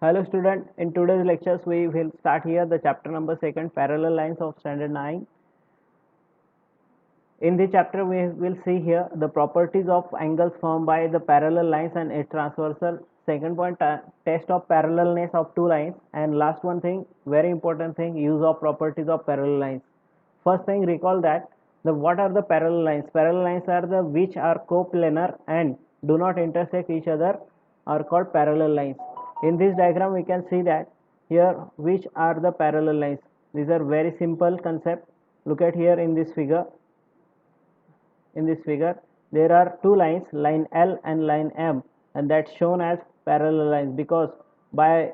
Hello student, in today's lectures we will start here the chapter number 2 parallel lines of standard 9. In this chapter we will see here the properties of angles formed by the parallel lines and its transversal. Second point, test of parallelness of two lines, and last one thing, very important thing, use of properties of parallel lines. First thing, recall that the what are the parallel lines? Parallel lines are the which are coplanar and do not intersect each other are called parallel lines. In this diagram we can see that here which are the parallel lines. These are very simple concept. Look at here in this figure. In this figure there are two lines, line L and line M, and that's shown as parallel lines because by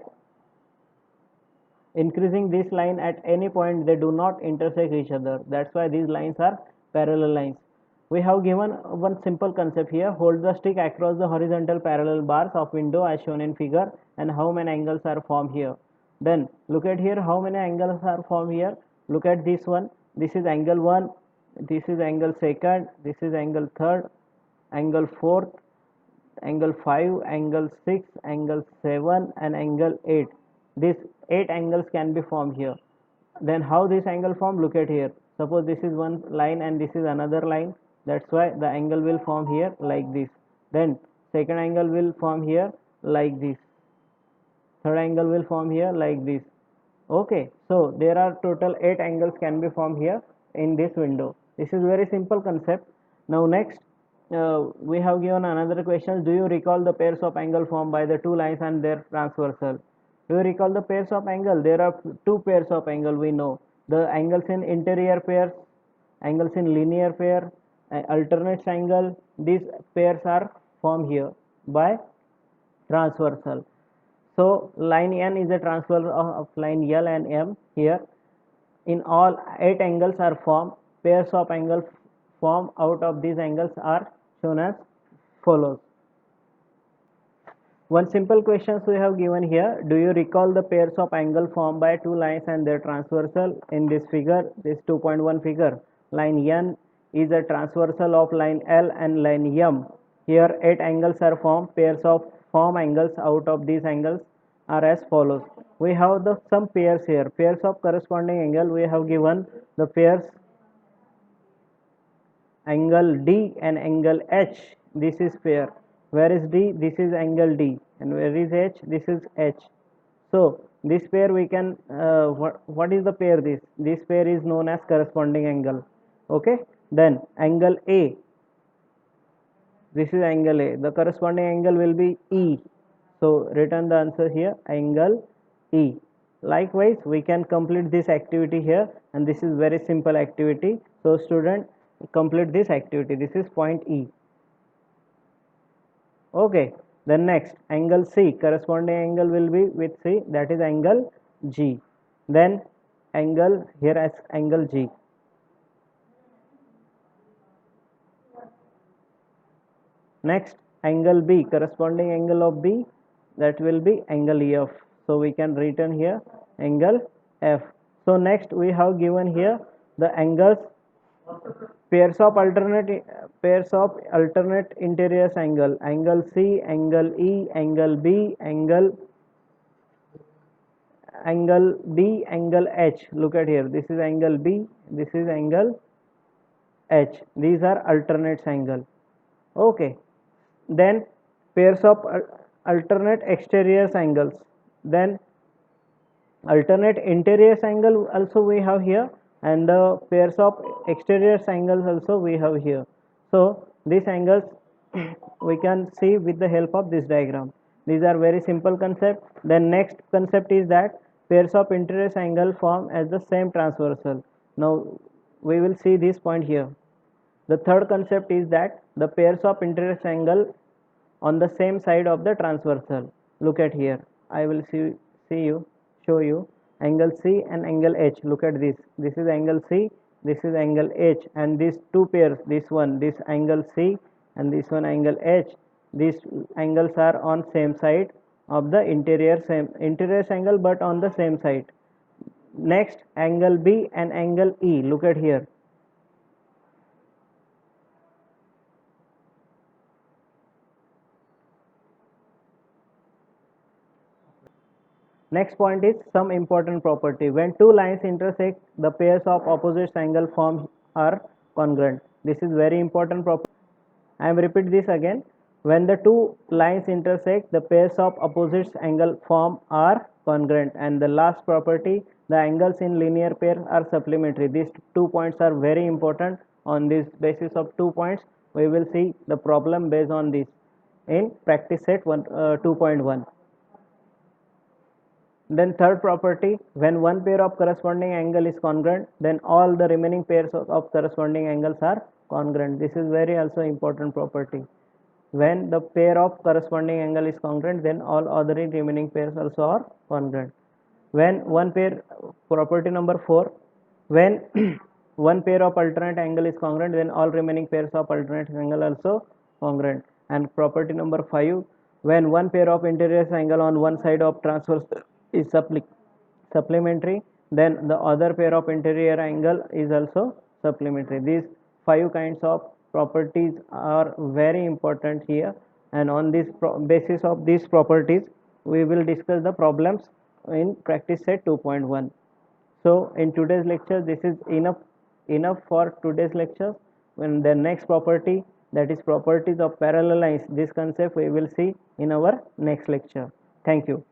increasing this line at any point they do not intersect each other. That's why these lines are parallel lines. We have given one simple concept here. Hold the stick across the horizontal parallel bars of window as shown in figure, and how many angles are formed here. Then look at here how many angles are formed here. Look at this one. This is angle 1, this is angle 2nd, this is angle 3rd, angle 4th, angle 5, angle 6, angle 7, and angle 8. These 8 angles can be formed here. Then how this angle form? Look at here. Suppose this is one line and this is another line. That's why the angle will form here like this. Then second angle will form here like this. Third angle will form here like this. Okay, so there are total 8 angles can be formed here in this window. This is very simple concept. Now next, we have given another question. Do you recall the pairs of angle formed by the two lines and their transversal? Do you recall the pairs of angle? There are two pairs of angle we know. The angles in interior pairs, angles in linear pair, alternate angle. These pairs are formed here by transversal. So line N is a transfer of line L and M here. In all 8 angles are formed. Pairs of angles formed out of these angles are shown as follows. One simple questions we have given here. Do you recall the pairs of angle formed by two lines and their transversal? In this figure, this 2.1 figure, line N is a transversal of line L and line M. Here 8 angles are formed. Pairs of form angles out of these angles are as follows. We have the some pairs here. Pairs of corresponding angle we have given the pairs angle D and angle H. This is pair. Where is D? This is angle D. And where is H? This is H. So this pair we can what is the pair? This pair is known as corresponding angle. Okay. Then angle A. This is angle A. The corresponding angle will be E. So return the answer here, angle E. Likewise we can complete this activity here, and this is very simple activity. So student, complete this activity. This is point E. Okay, then next angle C, corresponding angle will be with C, that is angle G. Then angle here as angle G. Next angle B, corresponding angle of B, that will be angle F. So we can written here angle F. So next we have given here the angles, pairs of alternate interior angle, angle C, angle E, angle B, angle B, angle H. Look at here, this is angle B, this is angle H. These are alternate angle. Okay, then pairs of alternate exterior angles, then alternate interior angle also we have here, and the pairs of exterior angles also we have here. So these angles we can see with the help of this diagram. These are very simple concept. Then next concept is that pairs of interior angle form as the same transversal. Now we will see this point here. The third concept is that the pairs of interior angle on the same side of the transversal. Look at here. I will show you angle C and angle H. Look at this. This is angle C, this is angle H, and these two pairs, this angle C and this one angle H, these angles are on same side of the interior angle, but on the same side. Next angle B and angle E. Look at here. Next point is some important property. When two lines intersect, the pairs of opposite angle formed are congruent. This is very important property. I am repeat this again. When the two lines intersect, the pairs of opposite angle form are congruent. And the last property, the angles in linear pair are supplementary. These 2 points are very important. On this basis of 2 points, we will see the problem based on this in practice set 2.1. Then third property, when one pair of corresponding angle is congruent, then all the remaining pairs of corresponding angles are congruent. This is very also important property. When the pair of corresponding angle is congruent, then all other remaining pairs also are congruent. When one pair, property number 4, when one pair of alternate angle is congruent, then all remaining pairs of alternate angle also congruent. And property number 5, when one pair of interior angle on one side of transverse is supplementary, then the other pair of interior angle is also supplementary. These 5 kinds of properties are very important here, and on this basis of these properties we will discuss the problems in practice set 2.1. So in today's lecture this is enough for today's lecture. When the next property, that is properties of parallel lines, this concept we will see in our next lecture. Thank you.